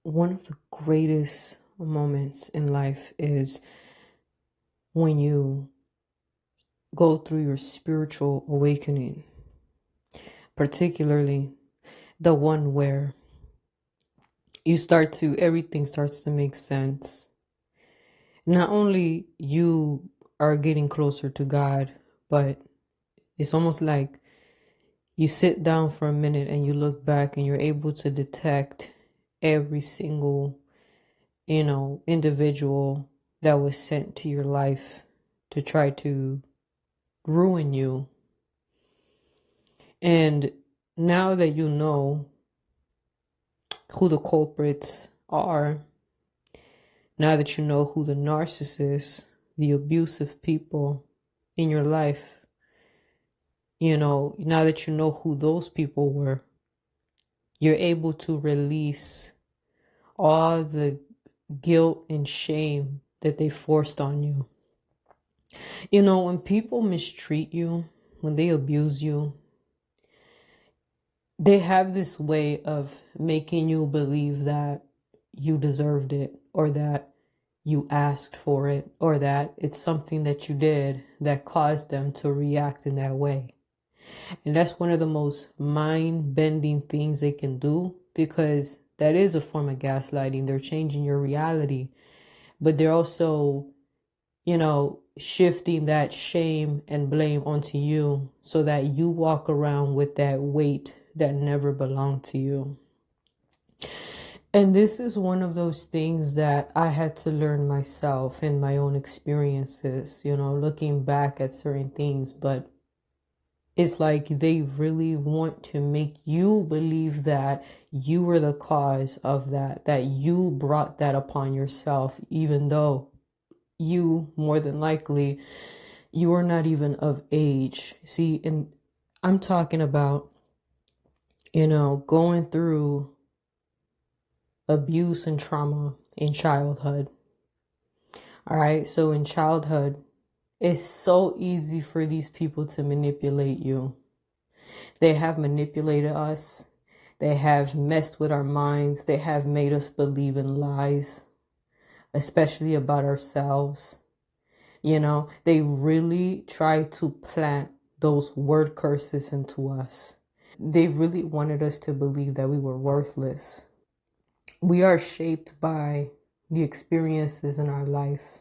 One of the greatest moments in life is when you go through your spiritual awakening, particularly the one where everything starts to make sense. Not only you are getting closer to God, but it's almost like you sit down for a minute and you look back and you're able to detect every single, individual that was sent to your life to try to ruin you. And now that you know who the culprits are, now that you know who the narcissists, the abusive people in your life, now that you know who those people were, you're able to release all the guilt and shame that they forced on you. When people mistreat you, when they abuse you, they have this way of making you believe that you deserved it, or that you asked for it, or that it's something that you did that caused them to react in that way. And that's one of the most mind-bending things they can do, because that is a form of gaslighting. They're changing your reality, but they're also, shifting that shame and blame onto you so that you walk around with that weight that never belonged to you. And this is one of those things that I had to learn myself in my own experiences, looking back at certain things. But it's like they really want to make you believe that you were the cause of that you brought that upon yourself, even though you, more than likely, you are not even of age. See, and I'm talking about, going through abuse and trauma in childhood. All right. So in childhood, it's so easy for these people to manipulate you. They have manipulated us. They have messed with our minds. They have made us believe in lies, especially about ourselves. They really try to plant those word curses into us. They really wanted us to believe that we were worthless. We are shaped by the experiences in our life.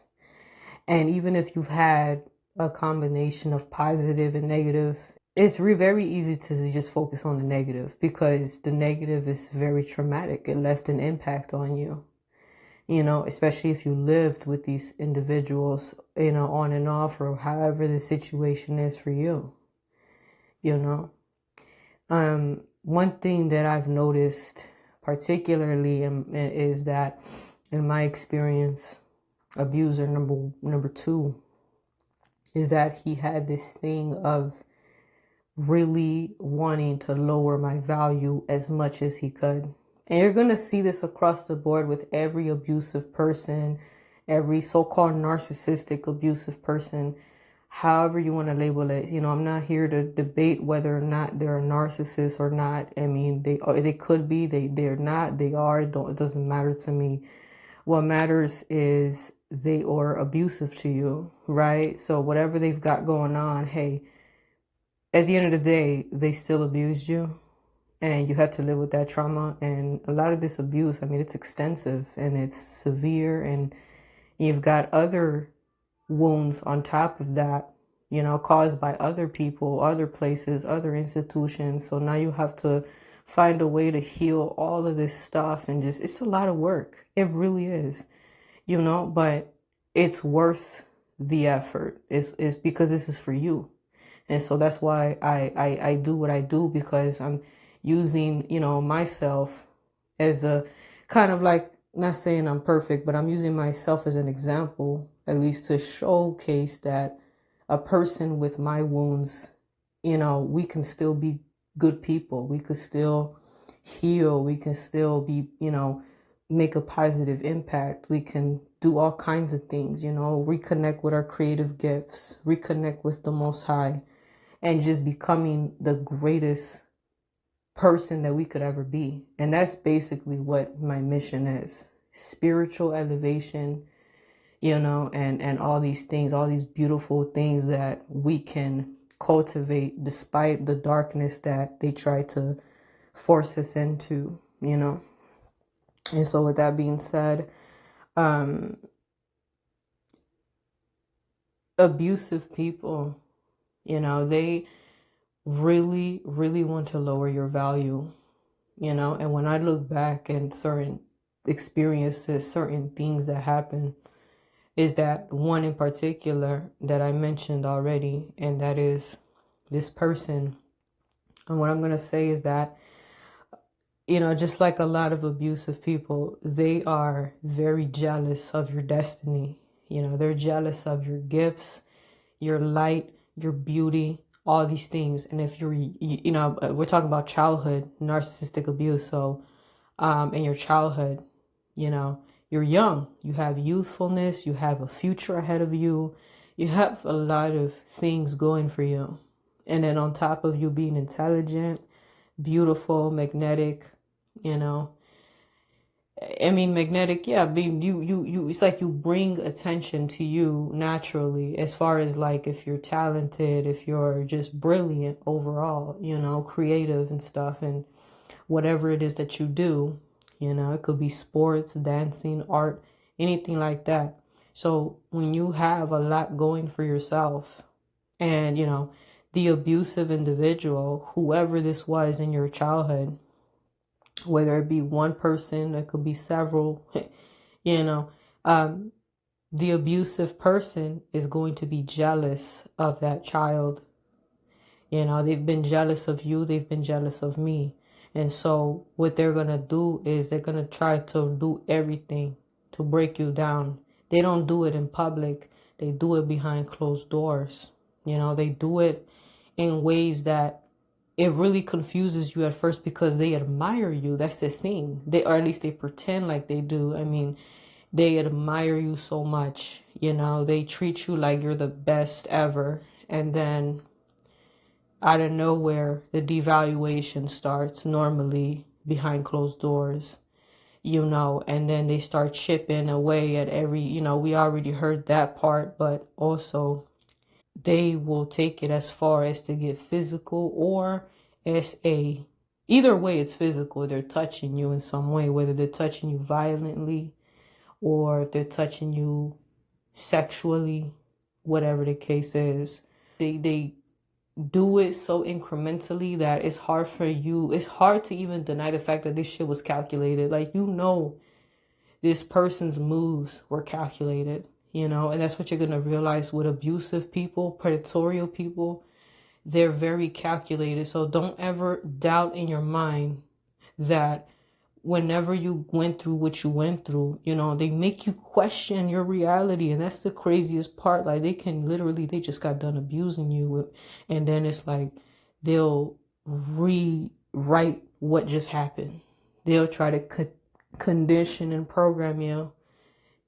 And even if you've had a combination of positive and negative, it's very easy to just focus on the negative, because the negative is very traumatic. It left an impact on you, especially if you lived with these individuals, on and off, or however the situation is for you, One thing that I've noticed particularly is that in my experience, abuser number two is that he had this thing of really wanting to lower my value as much as he could. And you're going to see this across the board with every abusive person, every so-called narcissistic abusive person, however you want to label it. I'm not here to debate whether or not they're a narcissist or not. I mean, they could be, they're not, they are, it doesn't matter to me. What matters is they are abusive to you, right? So whatever they've got going on, hey, at the end of the day, they still abused you, and you had to live with that trauma. And a lot of this abuse, I mean, it's extensive and it's severe, and you've got other wounds on top of that, caused by other people, other places, other institutions. So now you have to find a way to heal all of this stuff, and it's a lot of work. It really is, but it's worth the effort. It's because this is for you. And so that's why I do what I do, because I'm using, myself as a kind of like, not saying I'm perfect, but I'm using myself as an example, at least to showcase that a person with my wounds, we can still be good people. We could still heal. We can still be, make a positive impact. We can do all kinds of things, reconnect with our creative gifts, reconnect with the Most High, and just becoming the greatest person that we could ever be. And that's basically what my mission is. Spiritual elevation, and all these things, all these beautiful things that we can cultivate despite the darkness that they try to force us into. And so with that being said, abusive people, they really, really want to lower your value, and when I look back at certain experiences, certain things that happen, is that one in particular that I mentioned already, and that is this person. And what I'm going to say is that, just like a lot of abusive people, they are very jealous of your destiny. They're jealous of your gifts, your light, your beauty, all these things. And if we're talking about childhood narcissistic abuse. So, in your childhood, you're young, you have youthfulness, you have a future ahead of you, you have a lot of things going for you. And then on top of you being intelligent, beautiful, magnetic, magnetic, yeah, being you it's like you bring attention to you naturally, as far as like if you're talented, if you're just brilliant overall, creative and stuff, and whatever it is that you do, it could be sports, dancing, art, anything like that. So when you have a lot going for yourself, and the abusive individual, whoever this was in your childhood, whether it be one person, it could be several, the abusive person is going to be jealous of that child. They've been jealous of you, they've been jealous of me. And so what they're going to do is they're going to try to do everything to break you down. They don't do it in public. They do it behind closed doors. They do it in ways that it really confuses you at first, because they admire you. That's the thing. Or at least they pretend like they do. They admire you so much. They treat you like you're the best ever. And then out of nowhere, the devaluation starts, normally behind closed doors, and then they start chipping away at every, we already heard that part, but also they will take it as far as to get physical, or either way it's physical. They're touching you in some way, whether they're touching you violently or if they're touching you sexually, whatever the case is. They do it so incrementally that it's hard to even deny the fact that this shit was calculated. Like, this person's moves were calculated, and that's what you're going to realize with abusive people, predatory people. They're very calculated. So don't ever doubt in your mind that whenever you went through what you went through, they make you question your reality. And that's the craziest part. Like, they just got done abusing you. And then it's like, they'll rewrite what just happened. They'll try to condition and program you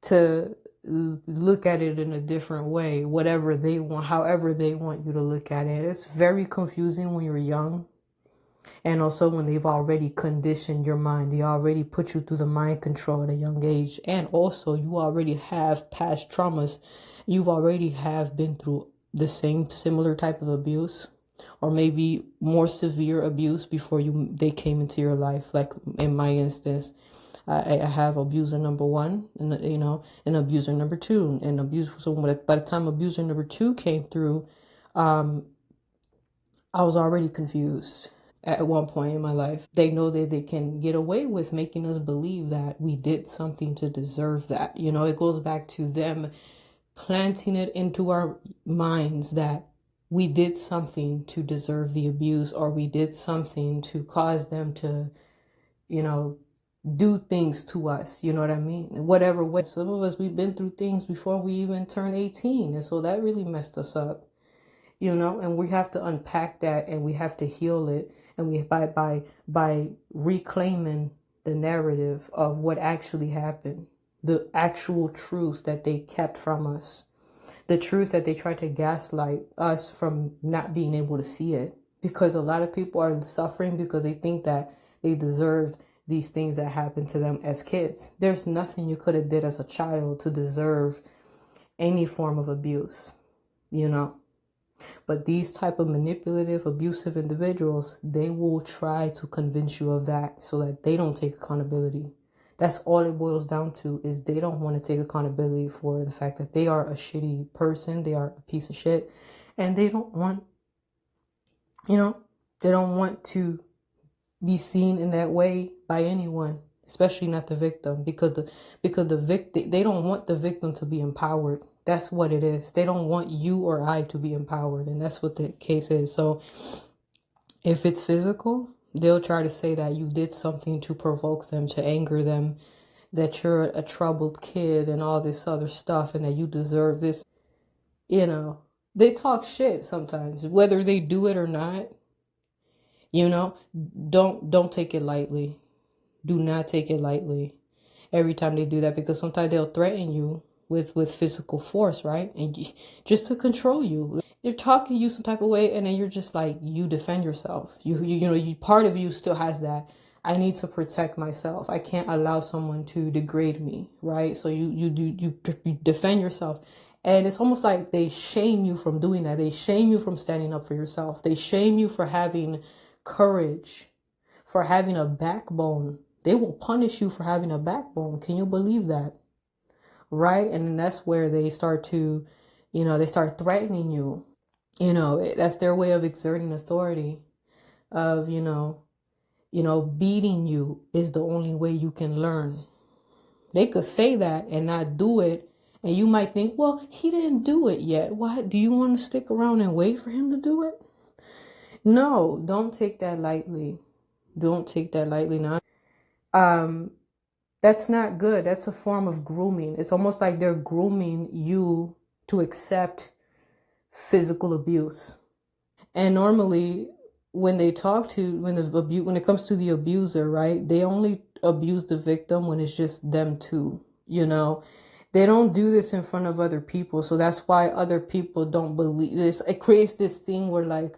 to look at it in a different way, whatever they want, however they want you to look at it. It's very confusing when you're young. And also when they've already conditioned your mind, they already put you through the mind control at a young age. And also you already have past traumas. You've already have been through the similar type of abuse, or maybe more severe abuse before they came into your life. Like in my instance, I have abuser number one, and abuser number two, and So by the time abuser number two came through, I was already confused. At one point in my life, they know that they can get away with making us believe that we did something to deserve that. It goes back to them planting it into our minds that we did something to deserve the abuse, or we did something to cause them to, do things to us. You know what I mean? Whatever way. Some of us, we've been through things before we even turned 18. And so that really messed us up. And we have to unpack that, and we have to heal it. And we by reclaiming the narrative of what actually happened, the actual truth that they kept from us, the truth that they tried to gaslight us from not being able to see it, because a lot of people are suffering because they think that they deserved these things that happened to them as kids. There's nothing you could have did as a child to deserve any form of abuse, you know. But these type of manipulative, abusive individuals, they will try to convince you of that so that they don't take accountability. That's all it boils down to, is they don't want to take accountability for the fact that they are a shitty person, they are a piece of shit, and they don't want, you know, they don't want to be seen in that way by anyone, especially not the victim, because the victim, they don't want the victim to be empowered. That's what it is. They don't want you or I to be empowered, and that's what the case is. So if it's physical, they'll try to say that you did something to provoke them, to anger them, that you're a troubled kid and all this other stuff, and that you deserve this. You know, they talk shit sometimes, whether they do it or not. You know, don't take it lightly. Do not take it lightly every time they do that, because sometimes they'll threaten you with physical force, right? And just to control you. They're talking to you some type of way, and then you're just like, you defend yourself. You part of you still has that, I need to protect myself. I can't allow someone to degrade me, right? So you defend yourself. And it's almost like they shame you from doing that. They shame you from standing up for yourself. They shame you for having courage, for having a backbone. They will punish you for having a backbone. Can you believe that? Right? And that's where they start to, they start threatening you. That's their way of exerting authority, of, beating you is the only way you can learn. They could say that and not do it. And you might think, well, he didn't do it yet. Why? Do you want to stick around and wait for him to do it? No, don't take that lightly. Don't take that lightly now. That's not good. That's a form of grooming. It's almost like they're grooming you to accept physical abuse. And normally when they talk to, when it comes to the abuser, right, they only abuse the victim when it's just them two, They don't do this in front of other people. So that's why other people don't believe this. It creates this thing where, like,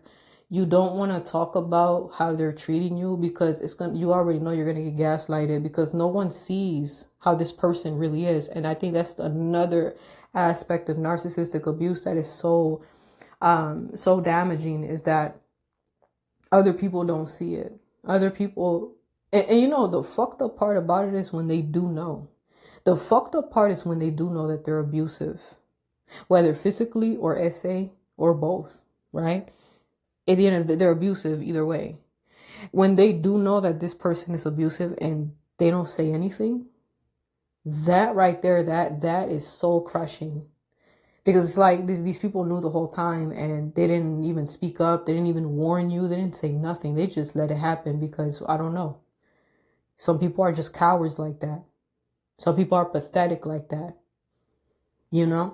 you don't want to talk about how they're treating you, because you already know you're going to get gaslighted, because no one sees how this person really is. And I think that's another aspect of narcissistic abuse that is so damaging, is that other people don't see it. Other people, and the fucked up part about it is when they do know. The fucked up part is when they do know that they're abusive, whether physically or SA or both, right? At the end of the day, they're abusive either way. When they do know that this person is abusive and they don't say anything, that right there, that is soul crushing. Because it's like these people knew the whole time and they didn't even speak up. They didn't even warn you. They didn't say nothing. They just let it happen because, I don't know. Some people are just cowards like that. Some people are pathetic like that. And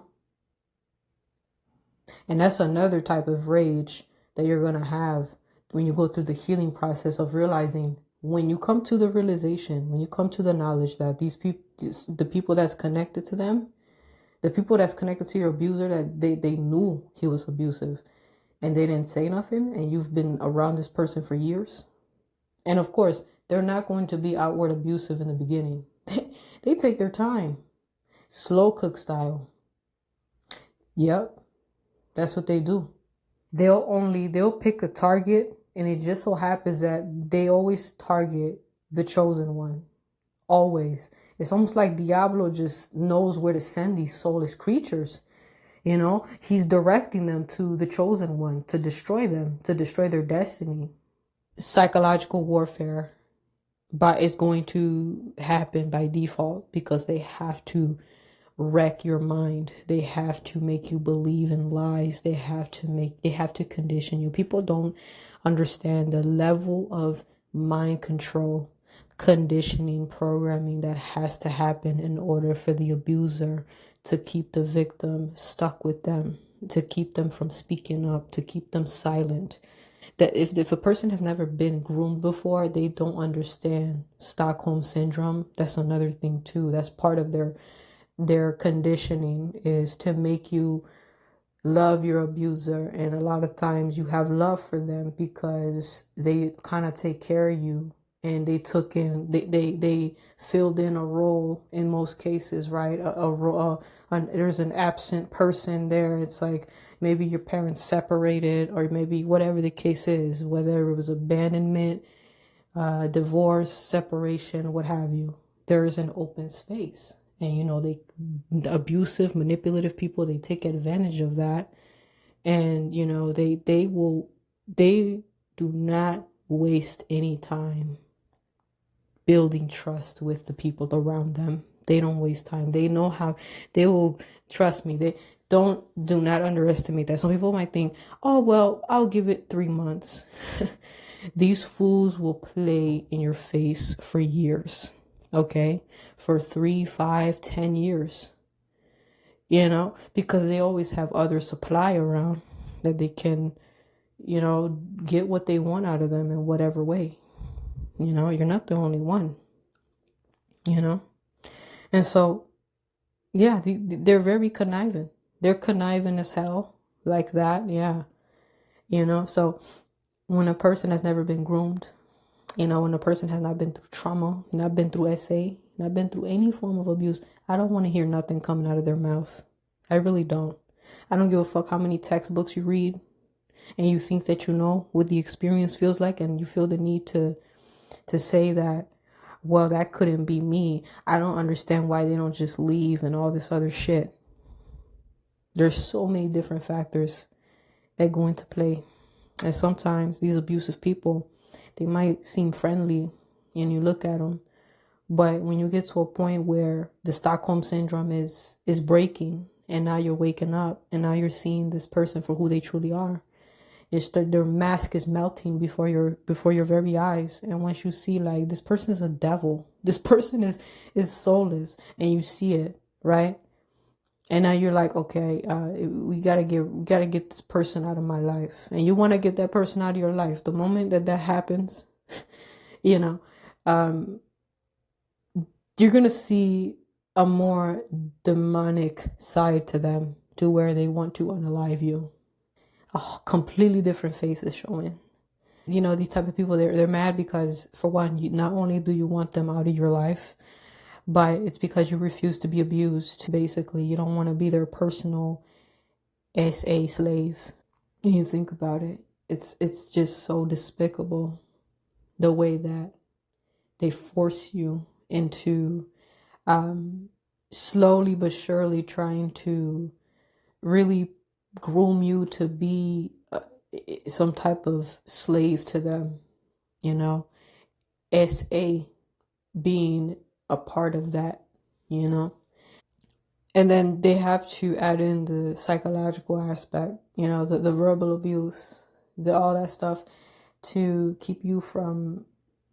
that's another type of rage that you're going to have when you go through the healing process of realizing, when you come to the realization, when you come to the knowledge that these people, the people that's connected to them, the people that's connected to your abuser, that they knew he was abusive and they didn't say nothing, and you've been around this person for years. And of course, they're not going to be outward abusive in the beginning. They take their time. Slow cook style. Yep. That's what they do. They'll pick a target, and it just so happens that they always target the chosen one. Always. It's almost like Diablo just knows where to send these soulless creatures. He's directing them to the chosen one, to destroy them, to destroy their destiny. Psychological warfare is going to happen by default, because they have to wreck your mind. They have to make you believe in lies. They have to condition you. People don't understand the level of mind control, conditioning, programming that has to happen in order for the abuser to keep the victim stuck with them, to keep them from speaking up, to keep them silent. That if a person has never been groomed before, they don't understand Stockholm syndrome. That's another thing too. That's part of their conditioning, is to make you love your abuser, and a lot of times you have love for them because they kind of take care of you, and they filled in a role in most cases, right? There's an absent person there. It's like maybe your parents separated, or maybe whatever the case is, whether it was abandonment, divorce, separation, what have you. There is an open space, and the abusive, manipulative people, they take advantage of that. And they do not waste any time building trust with the people around them. They don't waste time. They know how. They will, trust me. They do not underestimate that. Some people might think, oh well, I'll give it 3 months. These fools will play in your face for years, okay? For 3, 5, 10 years, because they always have other supply around that they can, get what they want out of them in whatever way. You're not the only one, And so, yeah, they're very conniving. They're conniving as hell, like that, yeah. So when a person has never been groomed, when a person has not been through trauma, not been through SA, not been through any form of abuse, I don't want to hear nothing coming out of their mouth. I really don't. I don't give a fuck how many textbooks you read and you think that you know what the experience feels like, and you feel the need to say that, well, that couldn't be me. I don't understand why they don't just leave and all this other shit. There's so many different factors that go into play. And sometimes these abusive people, they might seem friendly and you look at them, but when you get to a point where the Stockholm syndrome is breaking, and now you're waking up, and now you're seeing this person for who they truly are, their mask is melting before your very eyes. And once you see, like, this person is a devil, this person is soulless, and you see it, right? And now you're like, okay, we gotta get this person out of my life. And you want to get that person out of your life. The moment that happens, you're gonna see a more demonic side to them, to where they want to unalive you. A completely different face is showing. These type of people, they're mad because, for one, not only do you want them out of your life, but it's because you refuse to be abused. Basically, you don't want to be their personal SA slave. And you think about it, it's just so despicable, the way that they force you into slowly but surely trying to really groom you to be some type of slave to them, SA being a part of that, And then they have to add in the psychological aspect, the verbal abuse, all that stuff, to keep you from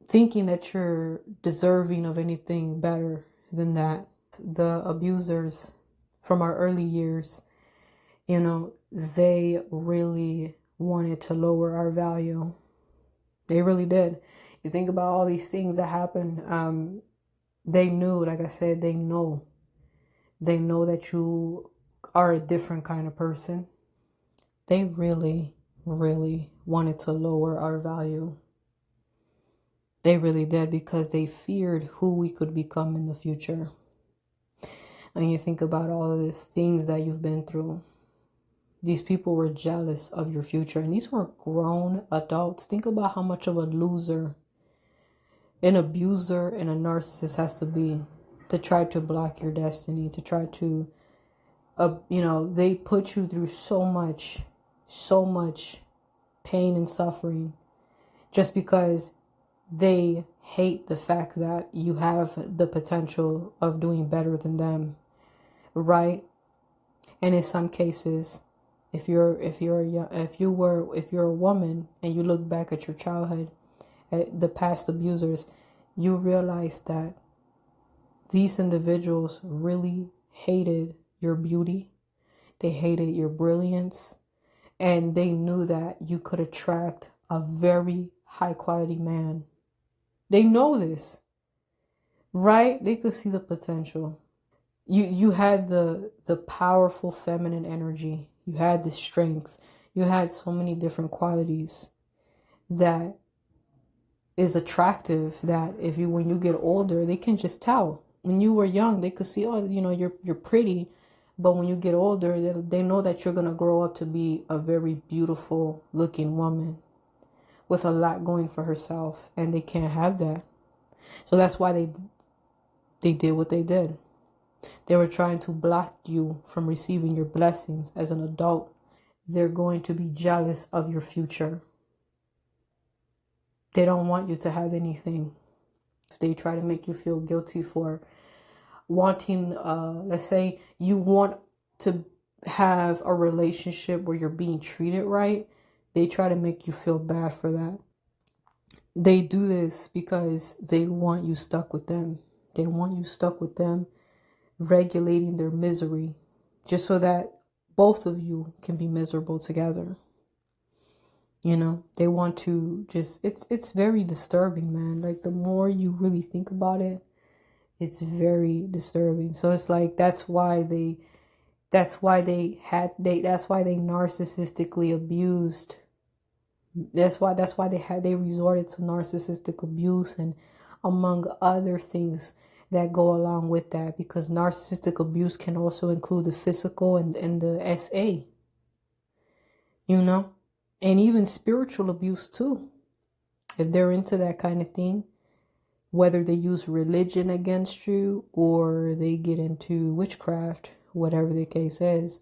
thinking that you're deserving of anything better than that. The abusers from our early years, they really wanted to lower our value. They really did. You think about all these things that happened. They knew, like I said, they know that you are a different kind of person. They really, really wanted to lower our value. They really did, because they feared who we could become in the future. And you think about all of these things that you've been through. These people were jealous of your future, and these were grown adults. Think about how much of a loser an abuser and a narcissist has to be to try to block your destiny, to try to, they put you through so much pain and suffering just because they hate the fact that you have the potential of doing better than them, right? And in some cases, if you're a woman and you look back at your childhood, at the past abusers, you realize that these individuals really hated your beauty. They hated your brilliance, and they knew that you could attract a very high quality man. They know this, right? They could see the potential. You had the powerful feminine energy. You had the strength. You had so many different qualities that is attractive, that if you, when you get older, they can just tell. When you were young, they could see, oh, you know, you're pretty. But when you get older, they know that you're going to grow up to be a very beautiful looking woman with a lot going for herself, and they can't have that. So that's why they did what they did. They were trying to block you from receiving your blessings as an adult. They're going to be jealous of your future. They don't want you to have anything. They try to make you feel guilty for wanting, let's say you want to have a relationship where you're being treated right. They try to make you feel bad for that. They do this because they want you stuck with them. They want you stuck with them, regulating their misery, just so that both of you can be miserable together. You know, they want to just, it's very disturbing, man. Like, the more you really think about it, it's very disturbing. So it's like, that's why they narcissistically abused. That's why they resorted to narcissistic abuse, and among other things that go along with that, because narcissistic abuse can also include the physical and the SA, you know, and even spiritual abuse too. If they're into that kind of thing, whether they use religion against you or they get into witchcraft, whatever the case is,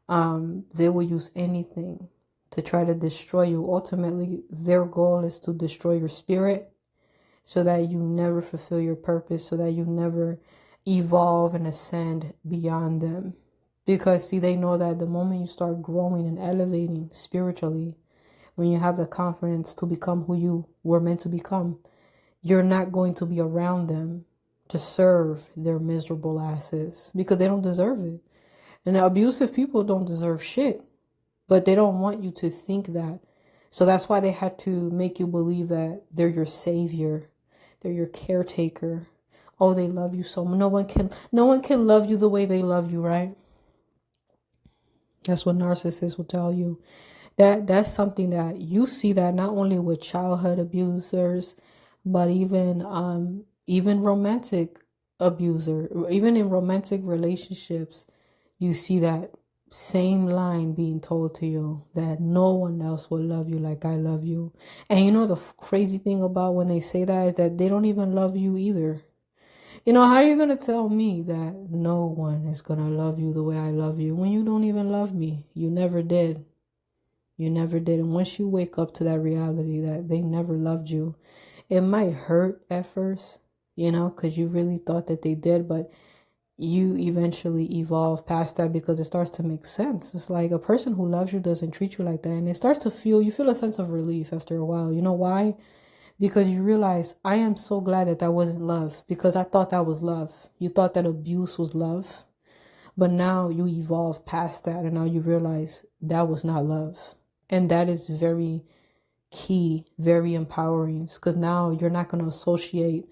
they will use anything to try to destroy you. Ultimately, their goal is to destroy your spirit so that you never fulfill your purpose, so that you never evolve and ascend beyond them. Because, see, they know that the moment you start growing and elevating spiritually, when you have the confidence to become who you were meant to become, you're not going to be around them to serve their miserable asses, because they don't deserve it. And abusive people don't deserve shit, but they don't want you to think that. So that's why they had to make you believe that they're your savior, they're your caretaker. Oh, they love you so much. No one can love you the way they love you, right? That's what narcissists will tell you. That's something that you see, that not only with childhood abusers, but even romantic abuser, even in romantic relationships, you see that same line being told to you, that no one else will love you like I love you. And you know, the crazy thing about when they say that is that they don't even love you either. You know, how are you going to tell me that no one is going to love you the way I love you when you don't even love me? You never did. You never did. And once you wake up to that reality that they never loved you, it might hurt at first, you know, because you really thought that they did, but you eventually evolve past that, because it starts to make sense. It's like a person who loves you doesn't treat you like that. And it starts to you feel a sense of relief after a while. You know why? Because you realize, I am so glad that wasn't love, because I thought that was love. You thought that abuse was love, but now you evolve past that, and now you realize that was not love. And that is very key, very empowering, because now you're not going to associate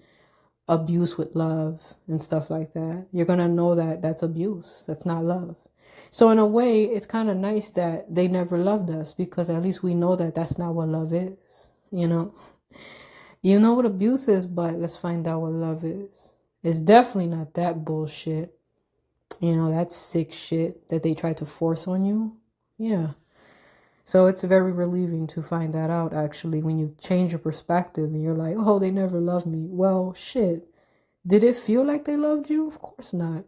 abuse with love and stuff like that. You're going to know that that's abuse. That's not love. So in a way, it's kind of nice that they never loved us, because at least we know that that's not what love is, you know? You know what abuse is, but let's find out what love is. It's definitely not that bullshit. You know, that sick shit that they try to force on you. Yeah. So it's very relieving to find that out, actually, when you change your perspective and you're like, oh, they never loved me. Well, shit. Did it feel like they loved you? Of course not.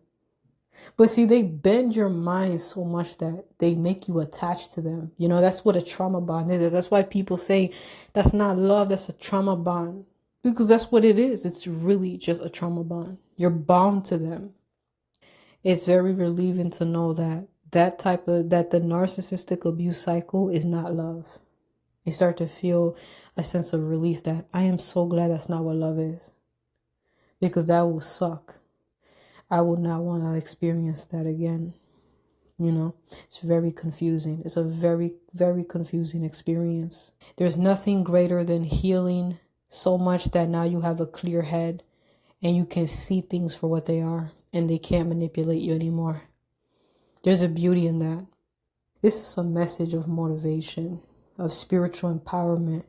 But see, they bend your mind so much that they make you attached to them. You know, that's what a trauma bond is. That's why people say that's not love, that's a trauma bond. Because that's what it is. It's really just a trauma bond. You're bound to them. It's very relieving to know that the narcissistic abuse cycle is not love. You start to feel a sense of relief that I am so glad that's not what love is. Because that will suck. I would not want to experience that again. You know, it's very confusing. It's a very, very confusing experience. There's nothing greater than healing so much that now you have a clear head and you can see things for what they are, and they can't manipulate you anymore. There's a beauty in that. This is a message of motivation, of spiritual empowerment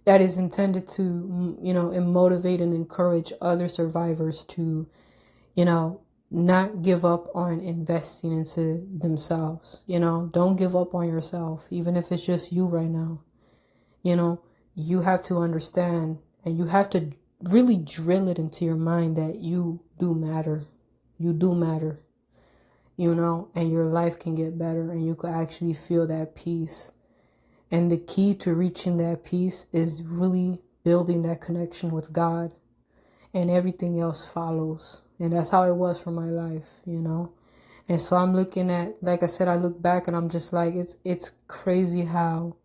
that is intended to, motivate and encourage other survivors to, not give up on investing into themselves. Don't give up on yourself, even if it's just you right now. You have to understand, and you have to really drill it into your mind that you do matter. You do matter, and your life can get better, and you can actually feel that peace. And the key to reaching that peace is really building that connection with God, and everything else follows. And that's how it was for my life, And so I'm looking at, like I said, I look back and I'm just like, it's crazy how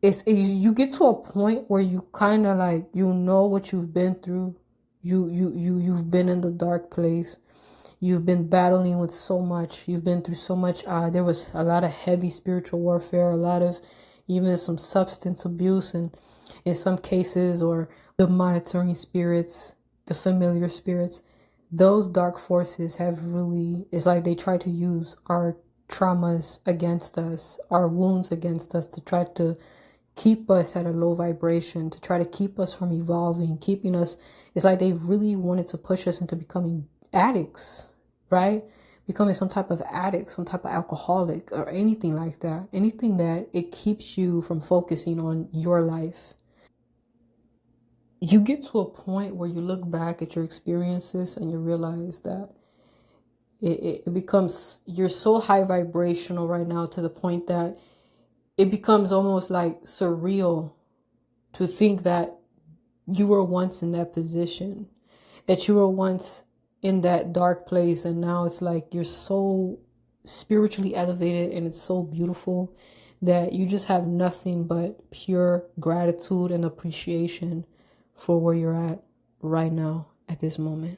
you get to a point where you kind of like, what you've been through. You've been in the dark place. You've been battling with so much. You've been through so much. There was a lot of heavy spiritual warfare, a lot of even some substance abuse, and in some cases, or the monitoring spirits, the familiar spirits. Those dark forces have really, it's like they try to use our traumas against us, our wounds against us, to try to keep us at a low vibration, to try to keep us from evolving, keeping us. It's like they really wanted to push us into becoming addicts, right? Becoming some type of addict, some type of alcoholic, or anything like that. Anything that it keeps you from focusing on your life. You get to a point where you look back at your experiences and you realize that it becomes, you're so high vibrational right now, to the point that it becomes almost like surreal to think that you were once in that position, that you were once in that dark place, and now it's like you're so spiritually elevated, and it's so beautiful that you just have nothing but pure gratitude and appreciation for where you're at right now at this moment.